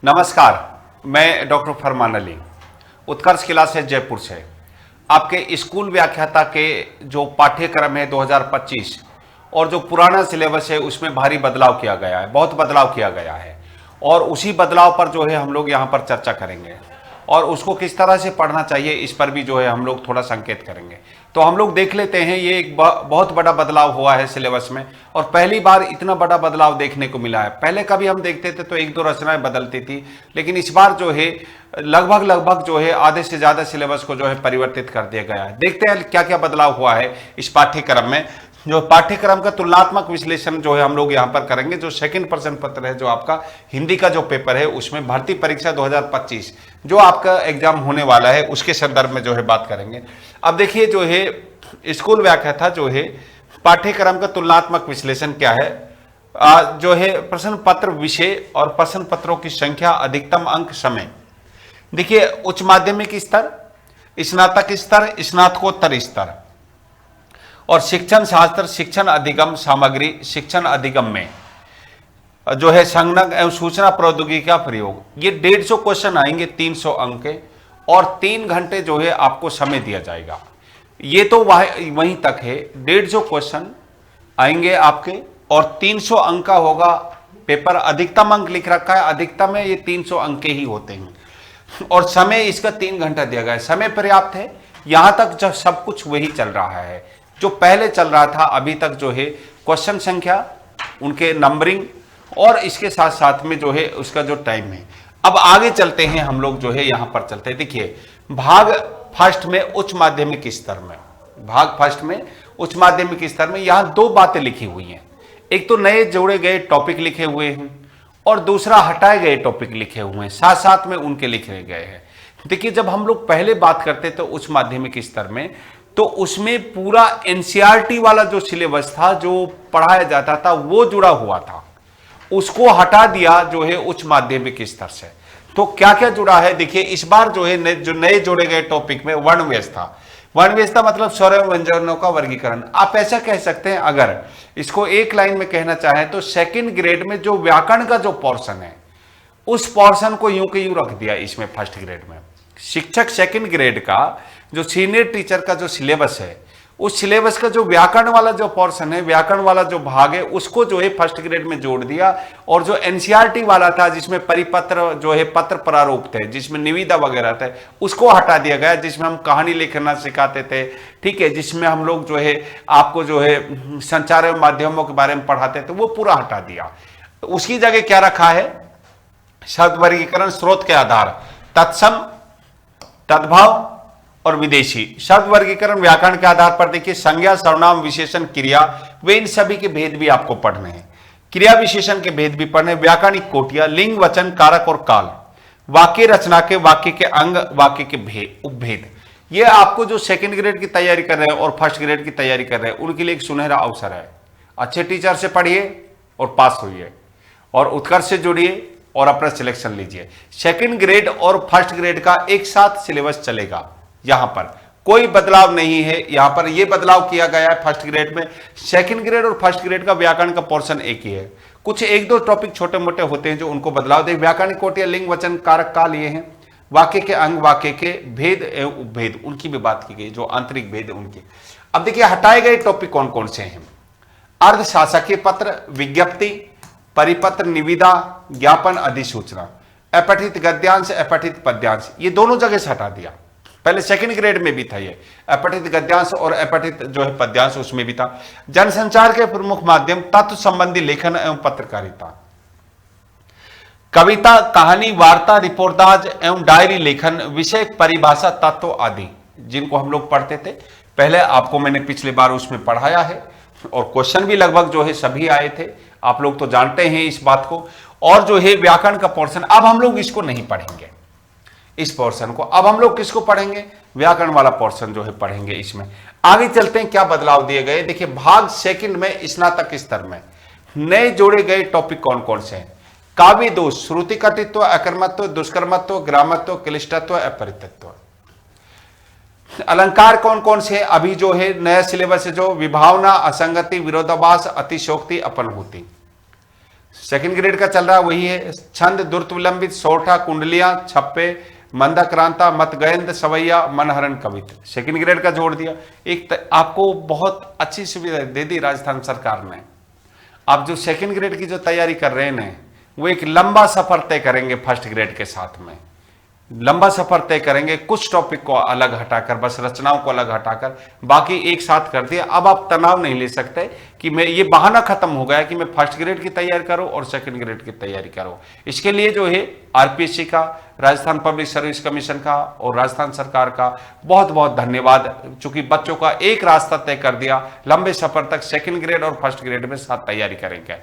नमस्कार, मैं डॉक्टर फरमान अली, उत्कर्ष क्लासेस जयपुर से। आपके स्कूल व्याख्याता के जो पाठ्यक्रम है 2025 और जो पुराना सिलेबस है उसमें भारी बदलाव किया गया है, बहुत बदलाव किया गया है और उसी बदलाव पर जो है हम लोग यहाँ पर चर्चा करेंगे और उसको किस तरह से पढ़ना चाहिए इस पर भी जो है हम लोग थोड़ा संकेत करेंगे। तो हम लोग देख लेते हैं, ये एक बहुत बड़ा बदलाव हुआ है सिलेबस में और पहली बार इतना बड़ा बदलाव देखने को मिला है। पहले कभी हम देखते थे तो एक दो रचनाएं बदलती थी, लेकिन इस बार जो है लगभग जो है आधे से ज्यादा सिलेबस को जो है परिवर्तित कर दिया गया है। देखते हैं क्या क्या बदलाव हुआ है इस पाठ्यक्रम में। जो पाठ्यक्रम का तुलनात्मक विश्लेषण जो है हम लोग यहाँ पर करेंगे। जो सेकंड प्रश्न पत्र है, जो आपका हिंदी का जो पेपर है, उसमें भर्ती परीक्षा 2025 जो आपका एग्जाम होने वाला है उसके संदर्भ में जो है बात करेंगे। अब देखिए, जो है स्कूल व्याख्याता जो है पाठ्यक्रम का तुलनात्मक विश्लेषण क्या है, जो है प्रश्न पत्र विषय और प्रश्न पत्रों की संख्या, अधिकतम अंक, समय। देखिए, उच्च माध्यमिक स्तर, स्नातक स्तर, स्नातकोत्तर स्तर और शिक्षण शास्त्र, शिक्षण अधिगम सामग्री, शिक्षण अधिगम में जो है संगणक एवं सूचना प्रौद्योगिकी का प्रयोग, ये 150 क्वेश्चन आएंगे, 300 अंक के और 3 घंटे जो है आपको समय दिया जाएगा। ये तो वहीं तक है, 150 क्वेश्चन आएंगे आपके और 300 अंक का होगा पेपर। अधिकतम अंक लिख रखा है, अधिकतम है ये 300 अंक के ही होते हैं और समय इसका 3 घंटा दिया गया है। समय पर्याप्त है, यहां तक जब सब कुछ वही चल रहा है जो पहले चल रहा था अभी तक। जो है क्वेश्चन संख्या, उनके नंबरिंग और इसके साथ साथ में जो है उसका जो टाइम है। अब आगे चलते हैं हम लोग, जो है यहां पर चलते हैं। देखिए, भाग फर्स्ट में उच्च माध्यमिक स्तर में, भाग फर्स्ट में उच्च माध्यमिक स्तर में यहां 2 बातें लिखी हुई हैं। एक तो नए जोड़े गए टॉपिक लिखे हुए हैं और दूसरा हटाए गए टॉपिक लिखे हुए हैं, साथ साथ में उनके लिखे गए हैं। देखिए, जब हम लोग पहले बात करते थे उच्च माध्यमिक स्तर में, तो उसमें पूरा एनसीईआरटी वाला जो सिलेबस था, जो पढ़ाया जाता था, वो जुड़ा हुआ था। उसको हटा दिया जो है उच्च माध्यमिक स्तर से। तो क्या क्या जुड़ा है, देखिए इस बार जो है जो नए जोड़े गए टॉपिक में वर्ण व्यवस्था, वर्ण व्यवस्था मतलब स्वर एवं व्यंजनों का वर्गीकरण। आप ऐसा कह सकते हैं, अगर इसको एक लाइन में कहना चाहें तो सेकंड ग्रेड में जो व्याकरण का जो पोर्शन है, उस पोर्शन को यूं के यूं रख दिया इसमें फर्स्ट ग्रेड में। शिक्षक सेकंड ग्रेड का जो सीनियर टीचर का जो सिलेबस है, उस सिलेबस का जो व्याकरण वाला जो पोर्शन है, व्याकरण वाला जो भाग है, उसको जो है फर्स्ट ग्रेड में जोड़ दिया। और जो एनसीईआरटी वाला था, जिसमें परिपत्र जो है पत्र प्रारूप थे, जिसमें निविदा वगैरह थे, उसको हटा दिया गया। जिसमें हम कहानी लिखना सिखाते थे, ठीक है, जिसमें हम लोग जो है आपको जो है संचार माध्यमों के बारे में पढ़ाते थे, वो पूरा हटा दिया। उसकी जगह क्या रखा है, शब्द वर्गीकरण स्रोत के आधार, तत्सम, तद्भव और विदेशी। शब्द वर्गीकरण व्याकरण के आधार पर। देखिए, संज्ञा, सर्वनाम, विशेषण, क्रिया, वे इन सभी के भेद भी आपको पढ़ने हैं। क्रिया विशेषण के भेद भी पढ़ने, व्याकरणिक कोटियां, लिंग, वचन, कारक और काल, वाक्य रचना के, वाक्य के अंग, वाक्य के उपभेद। ये आपको जो सेकंड ग्रेड की तैयारी कर रहे हैं और फर्स्ट ग्रेड की तैयारी कर रहे हैं, उनके लिए एक सुनहरा अवसर है। अच्छे टीचर से पढ़िए और पास होइए और उत्कर्ष से जुड़िए और अपना सिलेक्शन लीजिए। सेकंड ग्रेड और फर्स्ट ग्रेड का एक साथ सिलेबस चलेगा, यहां पर कोई बदलाव नहीं है। यहां पर यह बदलाव किया गया है फर्स्ट ग्रेड में, सेकंड ग्रेड और फर्स्ट ग्रेड का व्याकरण का पोर्शन एक ही है। कुछ एक दो टॉपिक छोटे मोटे होते हैं जो उनको बदलाव दे। व्याकरण कोटियां, लिंग, वचन, कारक, काल ये हैं। वाक्य के अंग, वाक्य के भेद एवं उपभेद, उनकी भी बात की गई, जो आंतरिक भेद है उनके। अब देखिए, हटाए गए टॉपिक कौन कौन से हैं। अर्धशासकीय पत्र, विज्ञप्ति, परिपत्र, निविदा, ज्ञापन, अधिसूचना, अपठित गद्यांश, अपठित पद्यांश, ये दोनों जगह से हटा दिया। पहले सेकंड ग्रेड में भी था ये अपठित गद्यांश और अपठित जो है पद्यांश, उसमें भी था। जनसंचार के प्रमुख माध्यम, तत्व संबंधी लेखन एवं पत्रकारिता, कविता, कहानी, वार्ता, रिपोर्टाज एवं डायरी लेखन, विषय, परिभाषा, तत्व आदि, जिनको हम लोग पढ़ते थे पहले। आपको मैंने पिछले बार उसमें पढ़ाया है और क्वेश्चन भी लगभग जो है सभी आए थे, आप लोग तो जानते हैं इस बात को। और जो है व्याकरण का पोर्शन, अब हम लोग इसको नहीं पढ़ेंगे, इस पोर्शन को। अब हम लोग किसको पढ़ेंगे, व्याकरण वाला पोर्शन जो है पढ़ेंगे इसमें। आगे चलते हैं, क्या बदलाव दिए गए। देखिए, भाग सेकंड में स्नातक स्तर में नए जोड़े गए टॉपिक कौन कौन से हैं। काव्य दोष, श्रुति कटित्व, अकर्मत्व, दुष्कर्मत्व, ग्रामत्व, क्लिष्टत्व, अपरितत्व। अलंकार कौन कौन से हैं, अभी जो है नया सिलेबस है, जो विभावना, असंगति, विरोधाभास, अतिशोक्ति, अपनभूति। सेकंड ग्रेड का चल रहा है वही है, छंद, द्रुत विलंबित, सोरठा, कुंडलियां, छप्पे, मंदाक्रांता, मतगयंत, सवैया, मनहरण, कवित। सेकंड ग्रेड का जोड़ दिया। आपको बहुत अच्छी सुविधा दे दी राजस्थान सरकार ने। आप जो सेकंड ग्रेड की जो तैयारी कर रहे हैं ना, वो एक लंबा सफर तय करेंगे फर्स्ट ग्रेड के साथ में, लंबा सफर तय करेंगे। कुछ टॉपिक को अलग हटाकर, बस रचनाओं को अलग हटाकर, बाकी एक साथ कर दिया। अब आप तनाव नहीं ले सकते कि मैं, ये बहाना खत्म हो गया कि मैं फर्स्ट ग्रेड की तैयारी करूं और सेकंड ग्रेड की तैयारी करूं। इसके लिए जो है आरपीएससी का, राजस्थान पब्लिक सर्विस कमीशन का और राजस्थान सरकार का बहुत बहुत धन्यवाद, चूंकि बच्चों का एक रास्ता तय कर दिया, लंबे सफर तक सेकंड ग्रेड और फर्स्ट ग्रेड में साथ तैयारी करेंगे।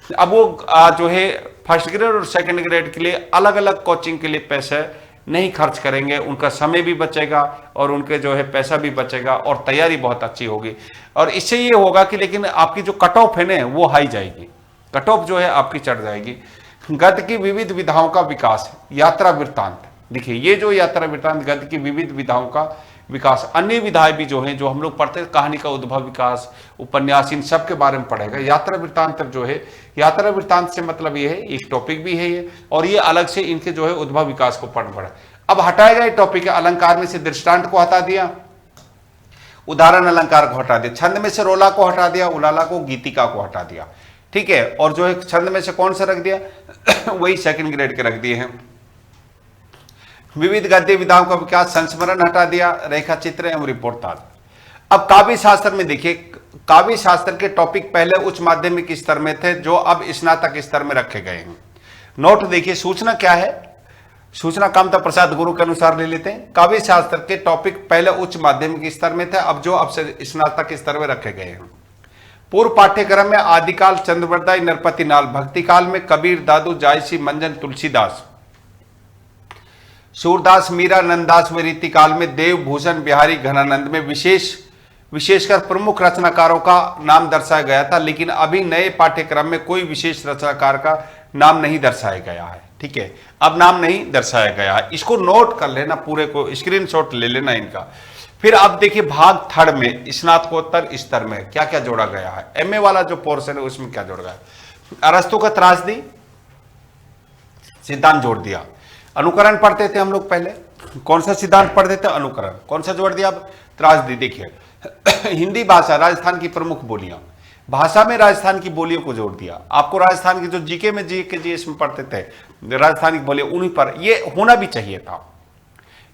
अब वो जो है फर्स्ट ग्रेड और सेकंड ग्रेड के लिए अलग अलग कोचिंग के लिए पैसे नहीं खर्च करेंगे, उनका समय भी बचेगा और उनके जो है पैसा भी बचेगा और तैयारी बहुत अच्छी होगी। और इससे ये होगा कि लेकिन आपकी जो कट ऑफ है ना वो हाई जाएगी, कट ऑफ जो है आपकी चढ़ जाएगी। गद्य की विविध विधाओं का विकास, यात्रा वृत्तांत। देखिए ये जो यात्रा वृत्तांत, गद्य की विविध विधाओं का विकास, अन्य विधाएं भी जो हैं, जो हम लोग पढ़ते हैं, कहानी का उद्भव विकास, उपन्यास, इन सब के बारे में पढ़ेगा। यात्रा वृत्तांत जो है, यात्रा वृत्तांत से मतलब ये है, एक टॉपिक भी है ये, और ये अलग से इनके जो है उद्भव विकास को पढ़ना पड़ा। अब हटाएगा ये टॉपिक है, अलंकार में से दृष्टांत को हटा दिया, उदाहरण अलंकार को हटा दिया, छंद में से रोला को हटा दिया, उलाला को, गीतिका को हटा दिया, ठीक है। और जो है छंद में से कौन सा रख दिया वही सेकंड ग्रेड के रख दिए हैं। विविध गद्य विधाओं का विकास, संस्मरण हटा दिया, रेखा चित्र एवं रिपोर्ट आदि। अब काव्य शास्त्र में देखिए, काव्य शास्त्र के टॉपिक पहले उच्च माध्यमिक स्तर में थे, जो अब स्नातक स्तर में रखे गए हैं। नोट देखिए, सूचना क्या है, सूचना कामता प्रसाद गुरु के अनुसार ले लेते हैं। काव्य शास्त्र के टॉपिक पहले उच्च माध्यमिक स्तर में थे, अब जो अब से स्नातक स्तर में रखे गए हैं। पूर्व पाठ्यक्रम में आदिकाल, चंद्रवरदाई, नरपति नाल, भक्ति काल में कबीर, दादू, जायसी, मंजन, तुलसीदास, सूरदास, मीरा, नंददास व रीति काल में देव, भूषण, बिहारी, घनानंद में विशेषकर प्रमुख रचनाकारों का नाम दर्शाया गया था। लेकिन अभी नए पाठ्यक्रम में कोई विशेष रचनाकार का नाम नहीं दर्शाया गया है, ठीक है, अब नाम नहीं दर्शाया गया है। इसको नोट कर लेना, पूरे को स्क्रीनशॉट ले लेना इनका। फिर अब देखिए भाग थर्ड में स्नातकोत्तर स्तर में क्या क्या जोड़ा गया है। एमए वाला जो पोर्शन है उसमें क्या जोड़ा गया है। अरस्तु का त्रासदी सिद्धांत जोड़ दिया। अनुकरण पढ़ते थे हम लोग पहले, कौन सा सिद्धांत पढ़ते थे, अनुकरण। कौन सा जोड़ दिया अब, त्रासदी। देखिए हिंदी भाषा राजस्थान की प्रमुख बोलियां, भाषा में राजस्थान की बोलियों को जोड़ दिया। आपको राजस्थान की जो जीके में जीएस में पढ़ते थे राजस्थान की बोलियां, उन्हीं पर ये होना भी चाहिए था,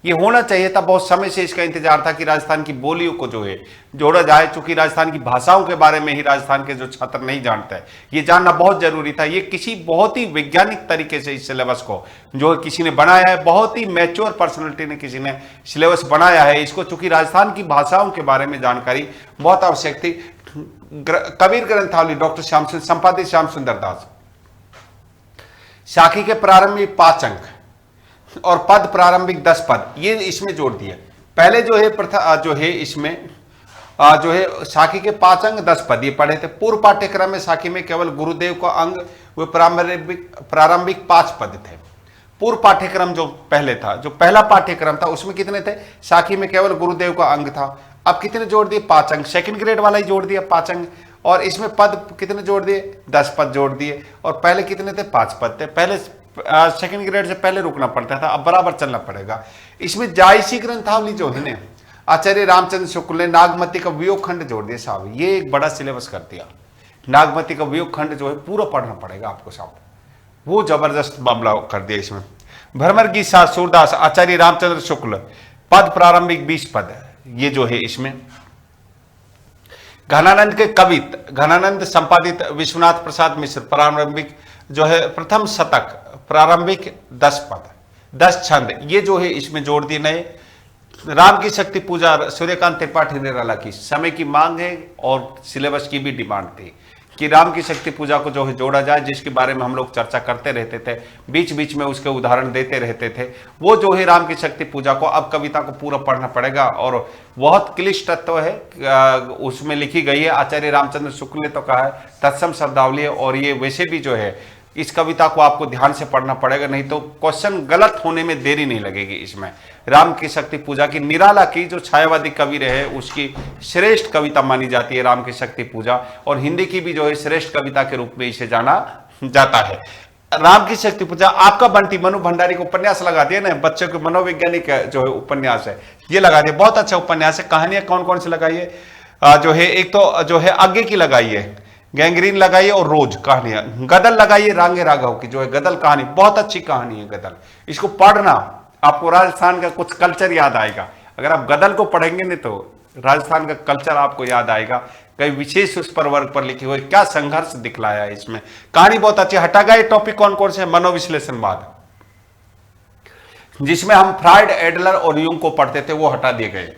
ये होना चाहिए था। बहुत समय से इसका इंतजार था कि राजस्थान की बोलियों को जो है जोड़ा जाए, चूंकि राजस्थान की भाषाओं के बारे में ही राजस्थान के जो छात्र नहीं जानते हैं, ये जानना बहुत जरूरी था। ये किसी बहुत ही वैज्ञानिक तरीके से इस सिलेबस को जो किसी ने बनाया है, बहुत ही मैच्योर पर्सनैलिटी ने किसी ने सिलेबस बनाया है इसको, चूंकि राजस्थान की भाषाओं के बारे में जानकारी बहुत आवश्यक थी। कबीर ग्रंथावली डॉक्टर श्याम संपादित श्याम सुंदर दास, साखी के प्रारंभिक 5 अंक और पद प्रारंभिक 10 पद, ये इसमें जोड़ दिए। पहले जो है प्रथा जो है इसमें जो है साखी के 5 अंक 10 पद ये पढ़े थे। पूर्व पाठ्यक्रम में साखी में केवल गुरुदेव का अंग व प्रारंभिक 5 पद थे। पूर्व पाठ्यक्रम जो पहले था, जो पहला पाठ्यक्रम था, उसमें कितने थे, साखी में केवल गुरुदेव का अंग था। अब कितने जोड़ दिए, 5 अंक। सेकंड ग्रेड वाला ही जोड़ दिया 5 अंक, और इसमें पद कितने जोड़ दिए, 10 पद जोड़ दिए। और पहले कितने थे, 5 पद थे। पहले सेकंड ग्रेड से पहले रुकना पड़ता था, अब बराबर चलना पड़ेगा। इसमें जायसी ग्रंथावली जो है ना, आचार्य रामचंद्र शुक्ल ने नागमती का वियोग खंड जोड़ दिया साहब, ये एक बड़ा सिलेबस कर दिया। नागमती का वियोग खंड जो है पूरा पढ़ना पड़ेगा आपको साहब, वो जबरदस्त मामला कर दिया इसमें। भ्रमर की साथ सूरदास, आचार्य रामचंद्र शुक्ल, पद प्रारंभिक 20 पद, ये जो है इसमें। घनानंद के कवित, घनानंद संपादित विश्वनाथ प्रसाद मिश्र, प्रारंभिक जो है प्रथम शतक, प्रारंभिक 10 पद, 10 छंद, ये जो है इसमें जोड़ दिए नए। राम की शक्ति पूजा सूर्यकांत त्रिपाठी निराला की, समय की मांग है और सिलेबस की भी डिमांड थी कि राम की शक्ति पूजा को जो है जोड़ा जाए, जिसके बारे में हम लोग चर्चा करते रहते थे, बीच बीच में उसके उदाहरण देते रहते थे। वो जो है राम की शक्ति पूजा को, अब कविता को पूरा पढ़ना पड़ेगा और बहुत क्लिष्ट तत्व है उसमें लिखी गई है। आचार्य रामचंद्र शुक्ल ने तो कहा है तत्सम शब्दावली है, और ये वैसे भी जो है इस कविता को आपको ध्यान से पढ़ना पड़ेगा, नहीं तो क्वेश्चन गलत होने में देरी नहीं लगेगी। इसमें राम की शक्ति पूजा की, निराला की जो छायावादी कवि रहे उसकी श्रेष्ठ कविता मानी जाती है राम की शक्ति पूजा, और हिंदी की भी जो है श्रेष्ठ कविता के रूप में इसे जाना जाता है। राम की शक्ति पूजा आपका बंटी मनु भंडारी को उपन्यास लगा दिया ना, बच्चों के मनोवैज्ञानिक जो है उपन्यास है, ये लगा दिया, बहुत अच्छा उपन्यास है। कहानियां कौन कौन सी लगाई है, जो है एक तो जो है आगे की लगाई है, गैंग्रीन लगाइए और रोज कहानियां, गदल लगाइए रांगे राघव की जो है गदल कहानी, बहुत अच्छी कहानी है गदल, इसको पढ़ना आपको राजस्थान का कुछ कल्चर याद आएगा। अगर आप गदल को पढ़ेंगे नहीं तो राजस्थान का कल्चर आपको याद आएगा, कई विशेष उस पर वर्ग पर लिखे हुए क्या संघर्ष दिखलाया है इसमें, कहानी बहुत अच्छी। हटा गए टॉपिक कौन कौन से, मनोविश्लेषणवाद, जिसमें हम फ्राइड, एडलर और यूंग को पढ़ते थे, वो हटा दिए गए।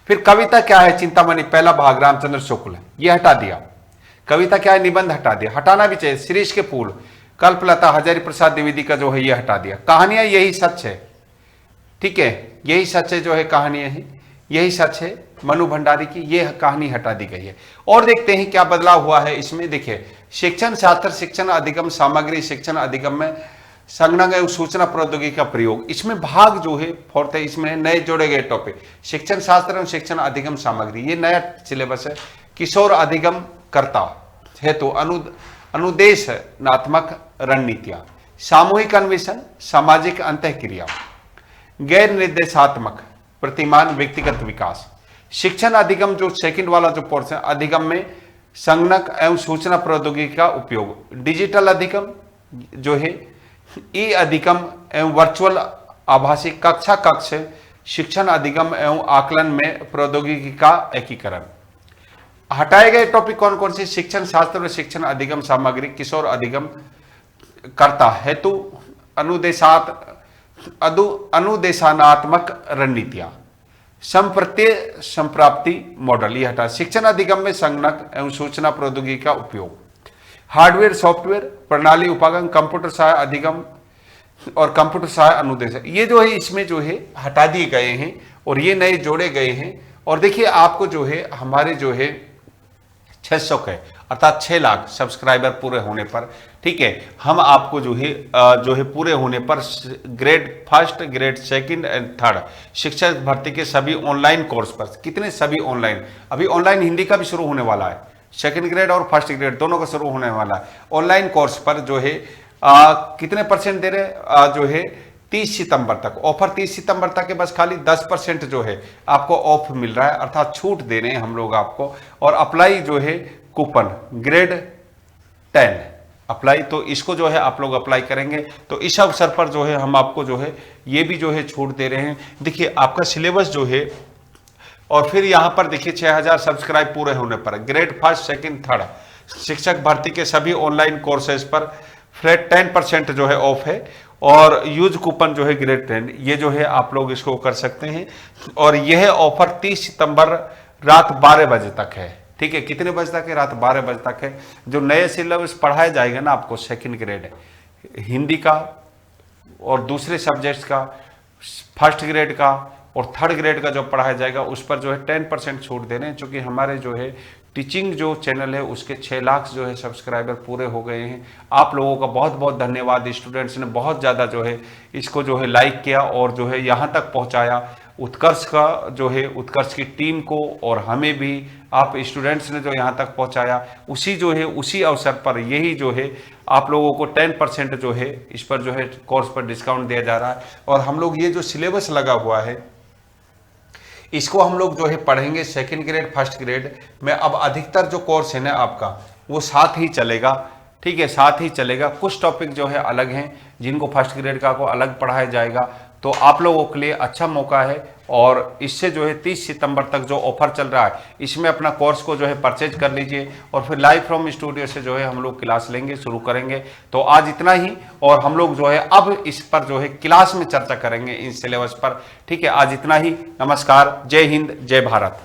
फिर कविता क्या है, चिंतामणि पहला भाग रामचंद्र शुक्ल, ये हटा दिया। कविता क्या है, निबंध हटा दिया, हटाना भी चाहिए। शिरीष के फूल, कल्पलता, हजारी प्रसाद द्विवेदी का जो है ये हटा दिया। कहानियां यही सच है, ठीक है, यही सच है जो है कहानियां है, यही सच है। मनु भंडारी की ये कहानी हटा दी गई है। और देखते हैं क्या बदलाव हुआ है इसमें। देखिए, शिक्षण शास्त्र, शिक्षण अधिगम सामग्री, शिक्षण अधिगम में संगणक एवं सूचना प्रौद्योगिकी का प्रयोग, इसमें भाग जो है फोर्थ है, इसमें नए जोड़े गए टॉपिक, शिक्षण शास्त्र एवं शिक्षण अधिगम सामग्री, ये नया सिलेबस है। किशोर अधिगम करता हेतु अनुदेशनात्मक रणनीतियां, सामूहिक अन्वेषण, सामाजिक अंतःक्रिया, गैर निर्देशात्मक प्रतिमान, व्यक्तिगत विकास। शिक्षण अधिगम जो सेकंड वाला जो पोर्शन, अधिगम में संगणक एवं सूचना प्रौद्योगिकी का उपयोग, डिजिटल अधिगम जो है, ई अधिगम एवं वर्चुअल आभासी कक्षा कक्ष, शिक्षण अधिगम एवं आकलन में प्रौद्योगिकी का एकीकरण। हटाए गए टॉपिक कौन कौन से, शिक्षण शास्त्र में शिक्षण अधिगम सामग्री, किशोर अधिगम करता हेतु अनुदेशानात्मक रणनीतियां, संप्रत्यय संप्राप्ति मॉडल, ये हटा। शिक्षण अधिगम में संगणक एवं सूचना प्रौद्योगिकी का उपयोग, हार्डवेयर सॉफ्टवेयर प्रणाली उपागम, कंप्यूटर सहाय अधिगम और कंप्यूटर सहाय अनुदेश, ये जो है इसमें जो है हटा दिए गए हैं और ये नए जोड़े गए हैं। और देखिए आपको जो है हमारे जो है 600 के अर्थात 6 लाख सब्सक्राइबर पूरे होने पर, ठीक है, हम आपको जो है पूरे होने पर grade first, grade second and third शिक्षक भर्ती के सभी ऑनलाइन कोर्स पर, कितने सभी ऑनलाइन, अभी ऑनलाइन हिंदी का भी शुरू होने वाला है, सेकंड ग्रेड और फर्स्ट ग्रेड दोनों का शुरू होने वाला है। ऑनलाइन कोर्स पर जो है कितने परसेंट दे रहे, जो है 30 सितंबर तक ऑफर, 30 सितंबर तक के बस खाली 10% जो है आपको ऑफ मिल रहा है, अर्थात छूट दे रहे हैं हम लोग आपको। और अप्लाई जो है कूपन ग्रेड 10 अप्लाई, तो इसको जो है आप लोग अप्लाई करेंगे तो इस अवसर पर जो है हम आपको जो है ये भी जो है छूट दे रहे हैं। देखिए आपका सिलेबस जो है, और फिर यहाँ पर देखिए 6000 सब्सक्राइब पूरे होने पर ग्रेड फर्स्ट, सेकंड, थर्ड शिक्षक भर्ती के सभी ऑनलाइन कोर्सेज पर फ्लैट 10% जो है ऑफ है, और यूज कूपन जो है ग्रेड 10, ये जो है आप लोग इसको कर सकते हैं। और यह ऑफर 30 सितंबर रात 12 बजे तक है, ठीक है, कितने बजे तक है, रात 12 बजे तक है। जो नए सिलेबस पढ़ाया जाएगा ना आपको, सेकंड ग्रेड हिंदी का और दूसरे सब्जेक्ट्स का, फर्स्ट ग्रेड का और थर्ड ग्रेड का जो पढ़ाया जाएगा उस पर जो है 10% छूट दे रहे हैं, क्योंकि हमारे जो है टीचिंग जो चैनल है उसके 6 लाख जो है सब्सक्राइबर पूरे हो गए हैं। आप लोगों का बहुत बहुत धन्यवाद, स्टूडेंट्स ने बहुत ज़्यादा जो है इसको जो है लाइक किया और जो है यहाँ तक पहुँचाया। उत्कर्ष का जो है, उत्कर्ष की टीम को और हमें भी आप स्टूडेंट्स ने जो यहाँ तक पहुँचाया, उसी जो है उसी अवसर पर यही जो है आप लोगों को 10% जो है इस पर जो है कोर्स पर डिस्काउंट दिया जा रहा है। और हम लोग ये जो सिलेबस लगा हुआ है इसको हम लोग जो है पढ़ेंगे सेकंड ग्रेड, फर्स्ट ग्रेड में। अब अधिकतर जो कोर्स है ना आपका वो साथ ही चलेगा, ठीक है, साथ ही चलेगा। कुछ टॉपिक जो है अलग हैं जिनको फर्स्ट ग्रेड का को अलग पढ़ाया जाएगा, तो आप लोगों के लिए अच्छा मौका है। और इससे जो है 30 सितंबर तक जो ऑफर चल रहा है इसमें अपना कोर्स को जो है परचेज कर लीजिए, और फिर लाइव फ्रॉम स्टूडियो से जो है हम लोग क्लास लेंगे, शुरू करेंगे। तो आज इतना ही, और हम लोग जो है अब इस पर जो है क्लास में चर्चा करेंगे इन सिलेबस पर, ठीक है। आज इतना ही, नमस्कार, जय हिंद, जय भारत।